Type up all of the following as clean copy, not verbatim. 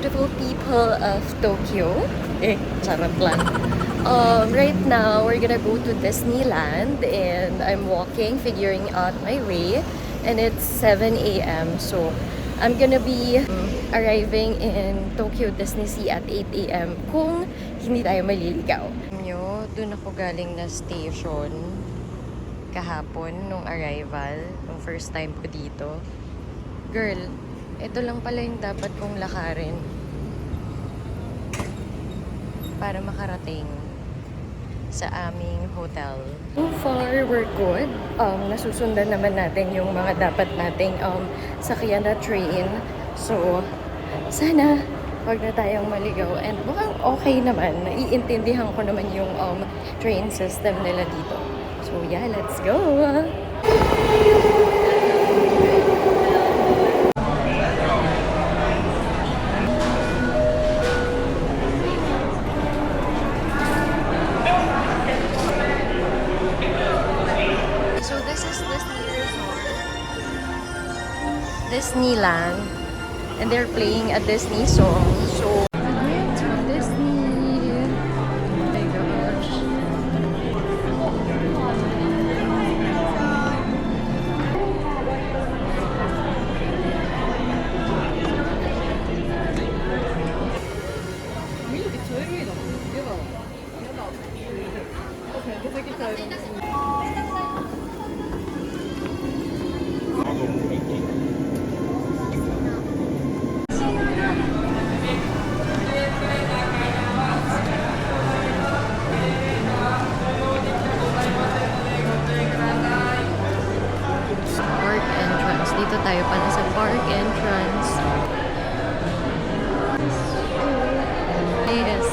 beautiful people of Tokyo. Charot lang. Right now, we're gonna go to Disneyland and I'm walking, figuring out my way. And it's 7 a.m. So, I'm gonna be arriving in Tokyo Disney Sea at 8 a.m. kung hindi tayo maliligaw. Doon ako galing na station kahapon nung arrival, nung first time ko dito. Girl, ito lang pala yung dapat kong lakarin para makarating sa aming hotel. So far, we're good. Nasusundan naman natin yung mga dapat nating sakyan na train. So, sana wag na tayong maligaw. And mukhang okay naman. Naiintindihan ko naman yung train system nila dito. So, yeah, let's go! So, this is Disney Resort. Disneyland. And they're playing a Disney song. So, to Disney. Oh my gosh. Park entrance. Dito tayo pala sa park entrance. Yes.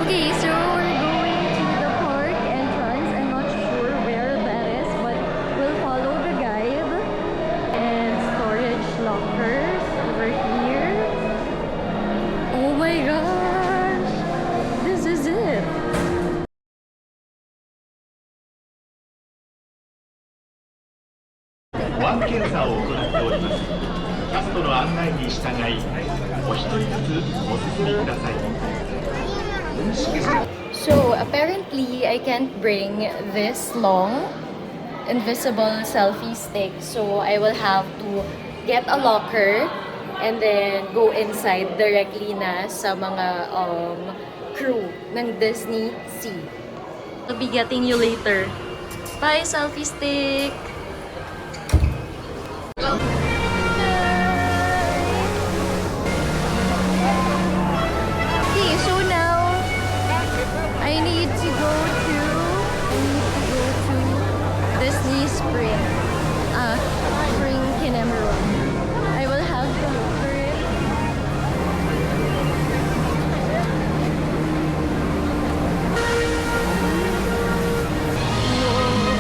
Okay, so we're going to the park entrance. I'm not sure where that is, but we'll follow the guide. And storage lockers over here. Oh my gosh! This is it! 保安検査を行っております。キャストの案内に従い、お一人ずつお進みください。So apparently I can't bring this long invisible selfie stick, so I will have to get a locker and then go inside directly na sa mga crew ng Disney Sea. I'll be getting you later. Bye, selfie stick! Okay, so now I need to go to Disney Spring Kinemerone. I will have to look for it.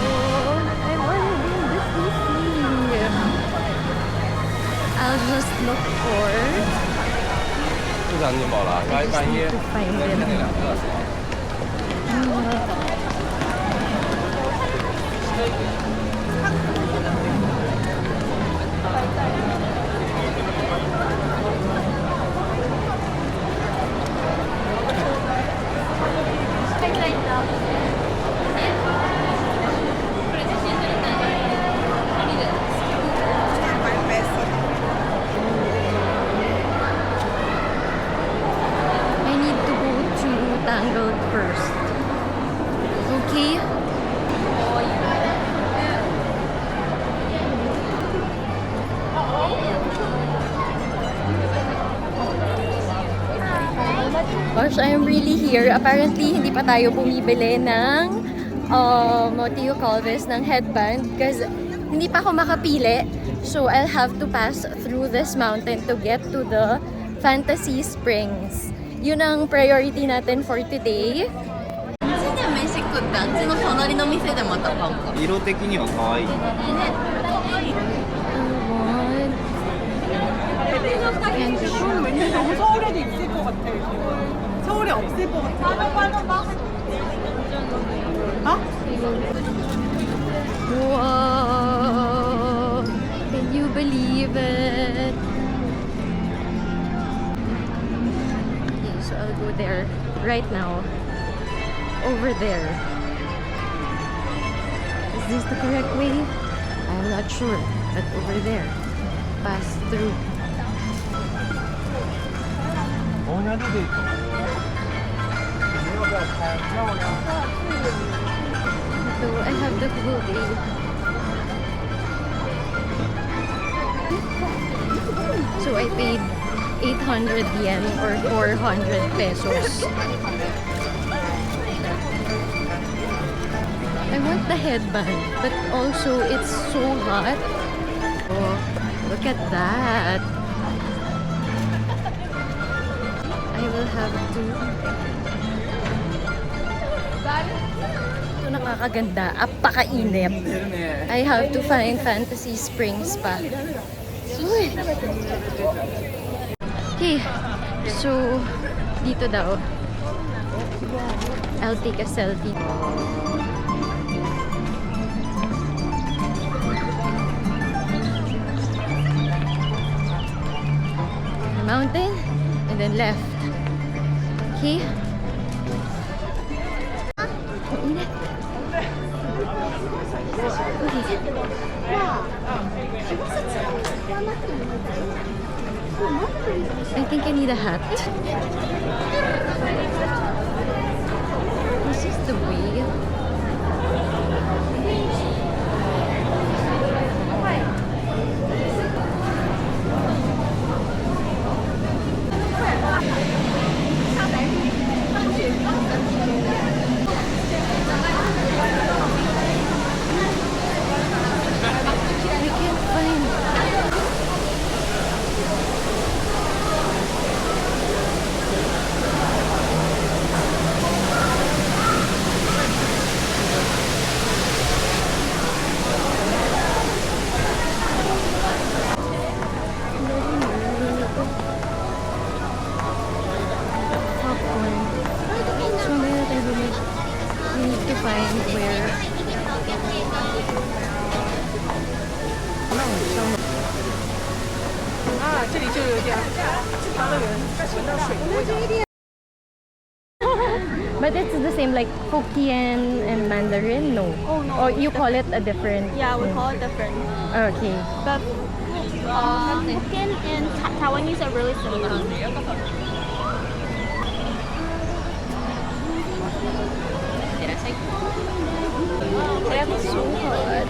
Whoa, I'm already in Disney Sea. I'll just look for. 就这样就饱了，刚才半夜 to find 那 it. 两个。 I need to go to Tangled first. Okay? Gosh, I am really here. Apparently, hindi pa tayo bumibili ng what do you call this? Ng headband because hindi pa ako makapili. So, I'll have to pass through this mountain to get to the Fantasy Springs. Yun ang priority natin for today. 飯食ってあっちの隣の店でまた買うか。色的には可愛い。 왜냐면 너무 서울에도 있을 것 같아. 서울에 없을 것 같아. right now. Over there. Is this the correct way? I'm not sure. But over there. Pass through. So I have the whole day. So I paid 800 yen or 400 pesos. I want the headband, but also it's so hot. Oh, look at that. I will have to. Ito nakakaganda. Apakainip. I have to find Fantasy Springs pa. Uy. Okay. So, dito daw. I'll take a selfie. Mountain and then left. Okay. Init. I think I need a hat. This is the way. I can't find. Popcorn. So ngayon I really need to find where. But it's the same like Hokkien and Mandarin, no? Oh, no. Or you call it a different? Yeah, we call it different. Okay. But Hokkien and Taiwanese are really similar. It's so hot.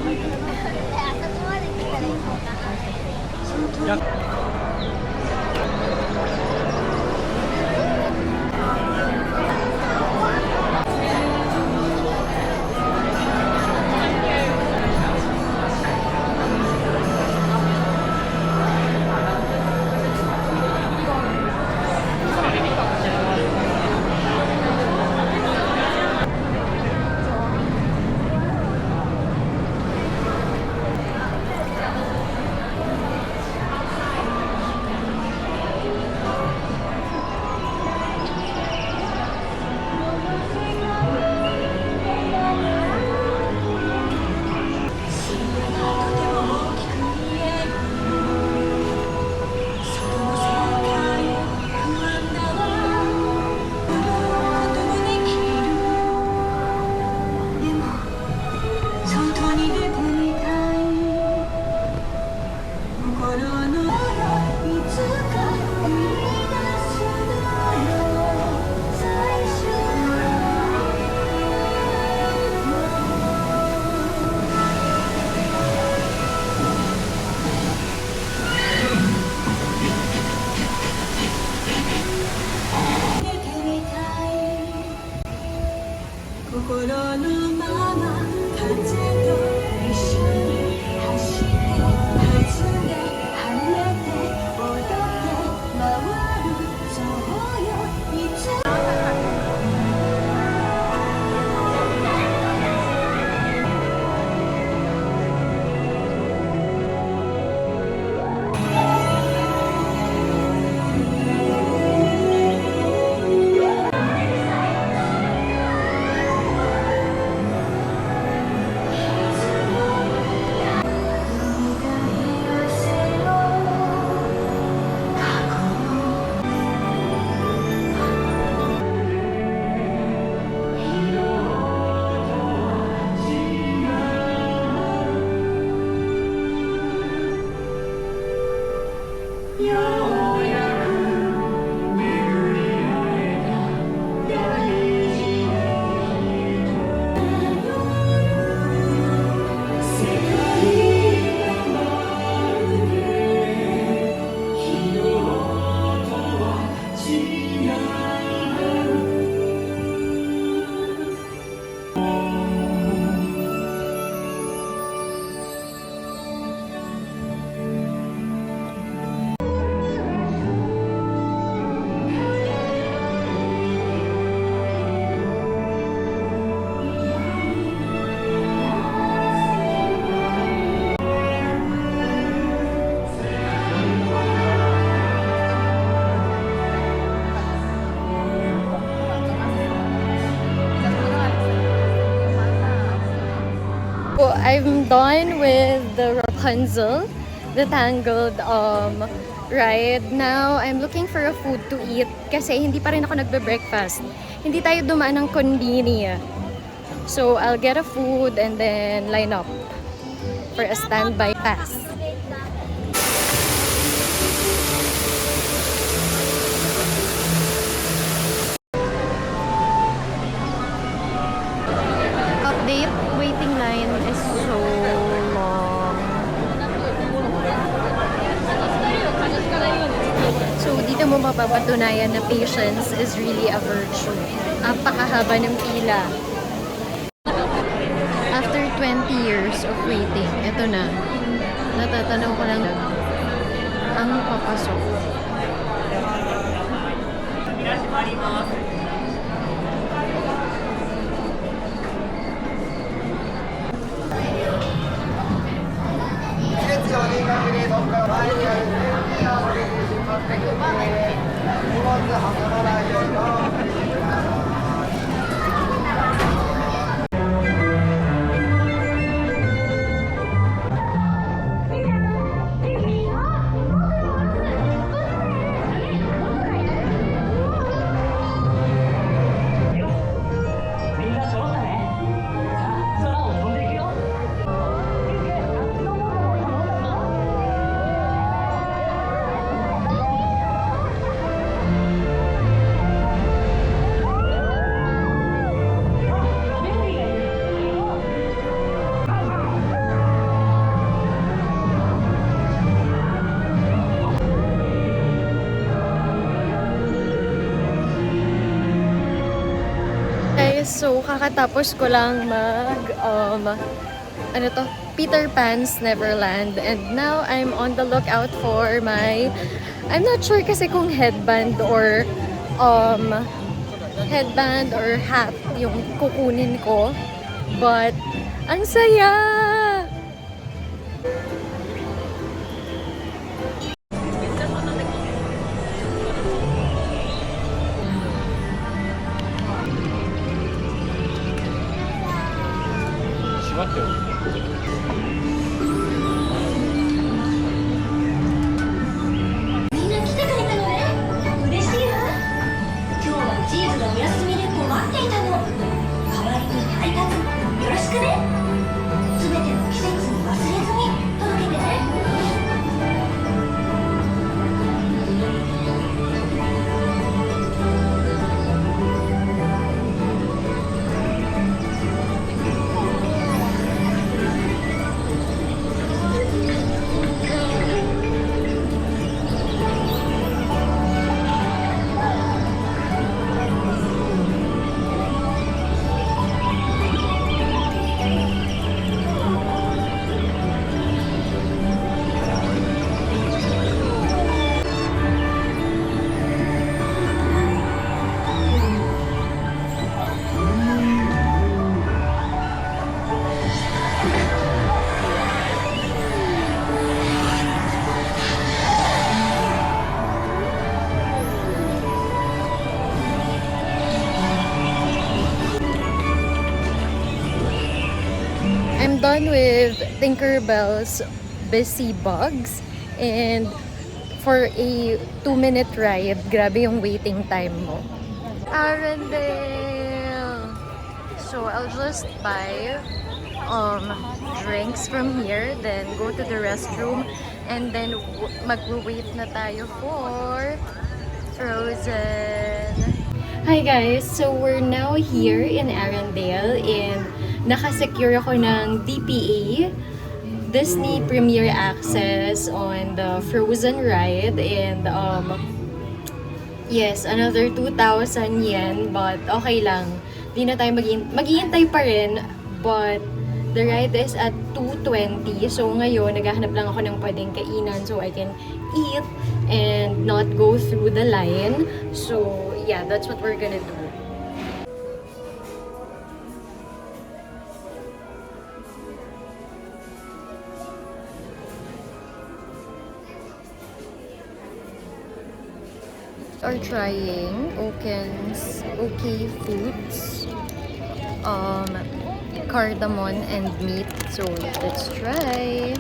So I'm done with the Rapunzel, the Tangled ride. Now, I'm looking for a food to eat kasi hindi pa rin ako nagbe-breakfast. Hindi tayo dumaan ng Condini. So, I'll get a food and then line up for a standby pass. Update, waiting line is so long. So, dito mo mapapatunayan na patience is really a virtue. Napakahaba ng pila. After 20 years of waiting, ito na. Natatanaw ko lang ang papasok. Guys, so kakatapos ko lang ano to, Peter Pan's Neverland, and now I'm on the lookout for my, I'm not sure kasi kung headband or hat yung kukunin ko, but ang saya! I'm done with Tinkerbell's Busy Bugs, and for a 2-minute ride, grabe yung waiting time mo. Arendelle! So I'll just buy drinks from here, then go to the restroom, and then mag-wait na tayo for Frozen. Hi guys! So we're now here in Arendelle, and nakasecure ako ng DPA, Disney Premier Access on the Frozen ride, and yes, another 2,000 yen, but okay lang. Di na tayo maghihintay pa rin, but the ride is at 2:20. So ngayon, naghahanap lang ako ng pwedeng kainan so I can eat and not go through the line. So yeah, that's what we're gonna do. Are trying Oken's OK Foods cardamom and meat. So let's try.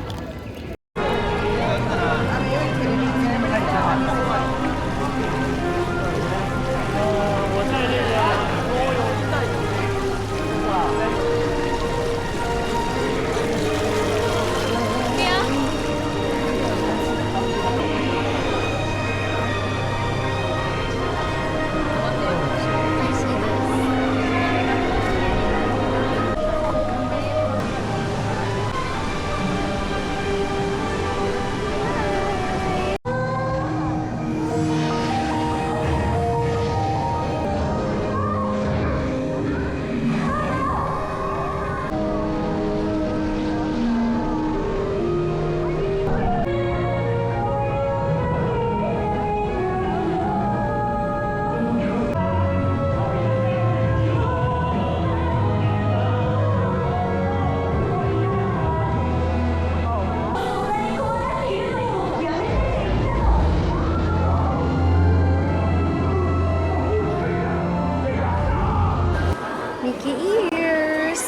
Mickey ears.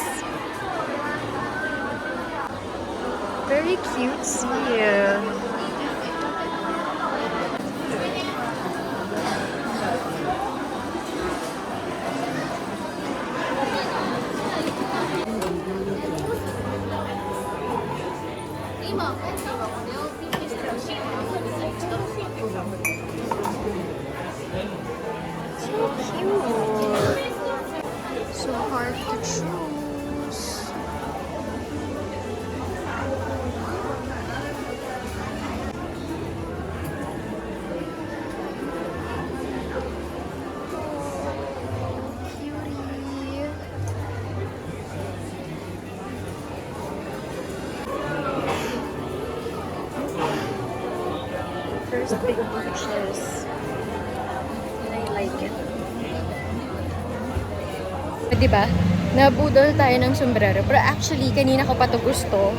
Very cute. So cute. So hard to choose. Cutie. First big purchase. And I like it. Diba? Nabudol tayo ng sombrero. Pero actually, kanina ko pa to gusto.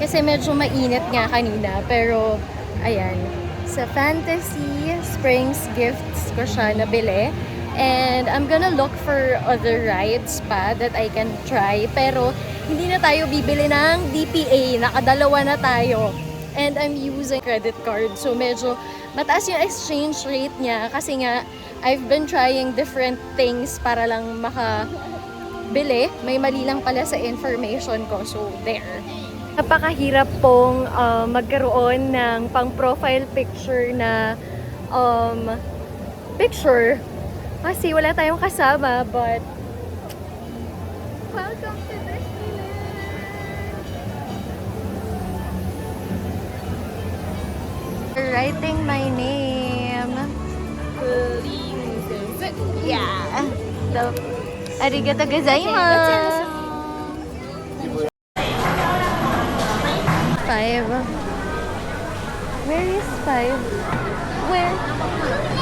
Kasi medyo mainit nga kanina. Pero, ayan. Sa Fantasy Springs Gifts ko siya nabili. And I'm gonna look for other rides pa that I can try. Pero, hindi na tayo bibili ng DPA. Nakadalawa na tayo. And I'm using credit card. So, medyo mataas yung exchange rate niya. Kasi nga, I've been trying different things para lang makabili. May mali lang pala sa information ko. So, there. Napakahirap pong magkaroon ng pang-profile picture na picture. Kasi wala tayong kasama. But, welcome to Disneyland! They're writing my name. Yeah. So, arigato gozaimasu. 5. Where is 5? Where?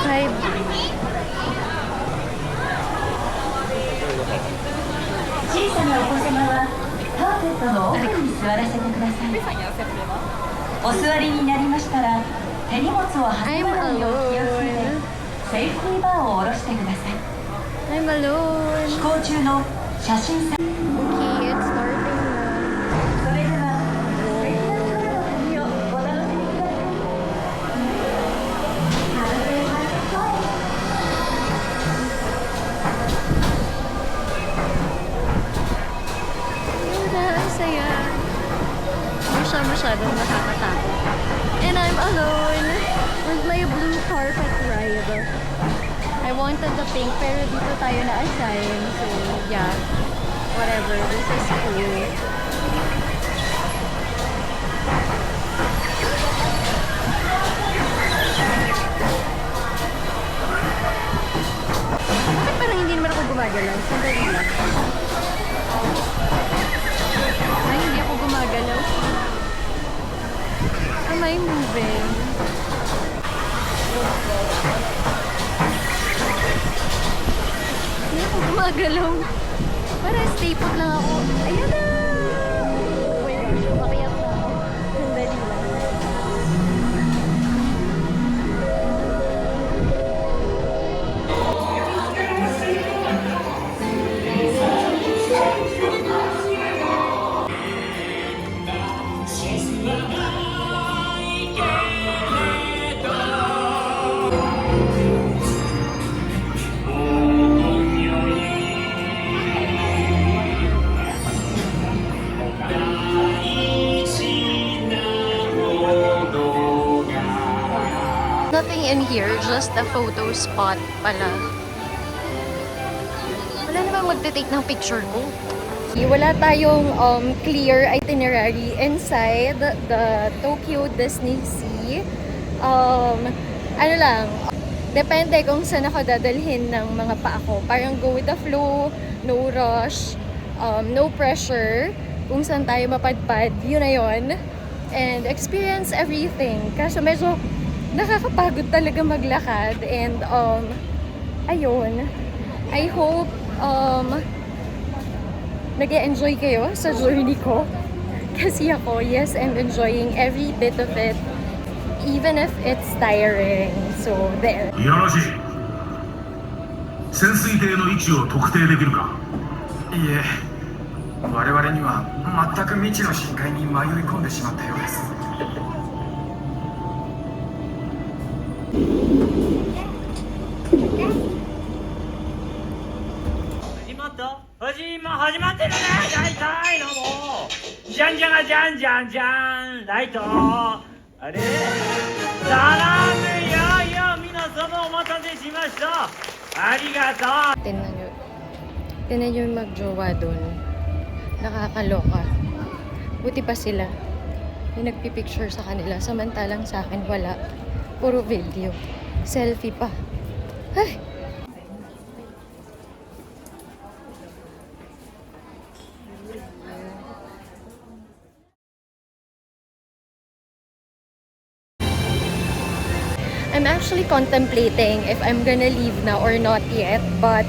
5. I'm alone. Okay, it's starting now. Ang saya. Hindi siya masyadong nakakatakot. And I'm alone with my blue carpet ride. I wanted the pink, pero dito tayo na-assign. So, yeah. Whatever. This is cool. Bakit parang hindi naman ako gumagalaw? Sandali lang. Ay, hindi ako gumagalaw. Am I moving? Hindi ako gumagalaw. Para stay put lang ako. Ayan na! Oh my gosh, makiyap na ako. Sandali lang. nothing in here, just a photo spot pala. Wala namang magte-take ng picture ko. Wala tayong clear itinerary inside the Tokyo Disney Sea. Ano lang, depende kung saan ako dadalhin ng mga paa ko. Parang go with the flow, no rush, no pressure. Kung saan tayo mapadpad, yun na yun. And experience everything. Kaso medyo nakakapagod talaga maglakad. And ayun, I hope nag-e-enjoy kayo sa journey ko. Kasi ako, yes, I'm enjoying every bit of it. Even if it's tiring. So, there. いやらしい潜水艇の位置を特定できるかいいえ我々には全く未知の深海に迷い込んでしまったようです始まってるね大体のもうじゃんじゃがじゃんじゃんじゃんライトあれサラムいや皆様お待たせしましたありがとう Tinan nyo yung magjowa dun. Nakakaloka. Buti pa sila. Yung nagpipicture sa kanila. Samantalang sa akin wala. Puro video. Selfie pa. Ay! I'm actually contemplating if I'm gonna leave na or not yet, but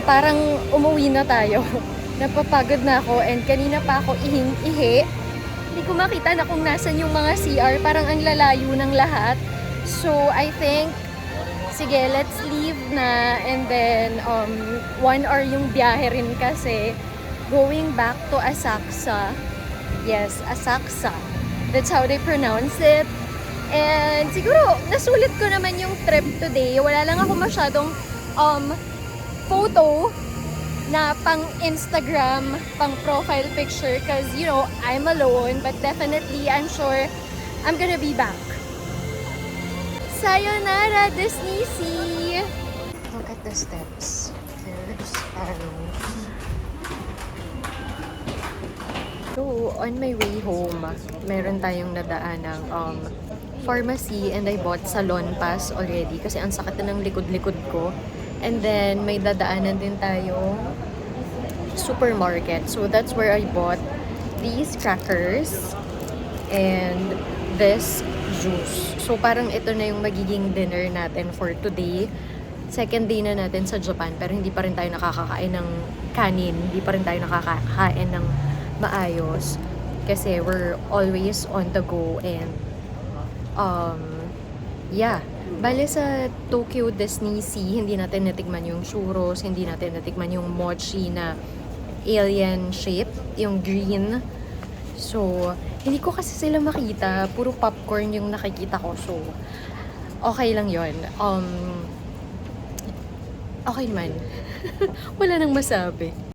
parang umuwi na tayo. Napapagod na ako and kanina pa ako ihing-ihi. Hindi ko makita na kung nasan yung mga CR, parang ang lalayo ng lahat. So I think, sige, let's leave na and then 1 hour yung biyahe rin kasi going back to Asakusa. Yes, Asakusa. That's how they pronounce it. And siguro, nasulit ko naman yung trip today. Wala lang ako masyadong photo na pang Instagram, pang profile picture because, you know, I'm alone. But definitely, I'm sure I'm gonna be back. Sayonara, Disney Sea! Look at the steps. There's arrows. So, on my way home, meron tayong nadaan ng pharmacy and I bought salon pass already kasi ang sakit na ng likod-likod ko. And then, may dadaanan din tayo supermarket. So, that's where I bought these crackers and this juice. So, parang ito na yung magiging dinner natin for today. Second day na natin sa Japan pero hindi pa rin tayo nakakakain ng kanin. Hindi pa rin tayo nakakakain ng maayos kasi we're always on the go and yeah. Bale sa Tokyo Disney Sea, hindi natin natikman yung churros, hindi natin natikman yung mochi na alien shape, yung green. So, hindi ko kasi sila makita. Puro popcorn yung nakikita ko. So, okay lang yon. Okay man. Wala nang masabi.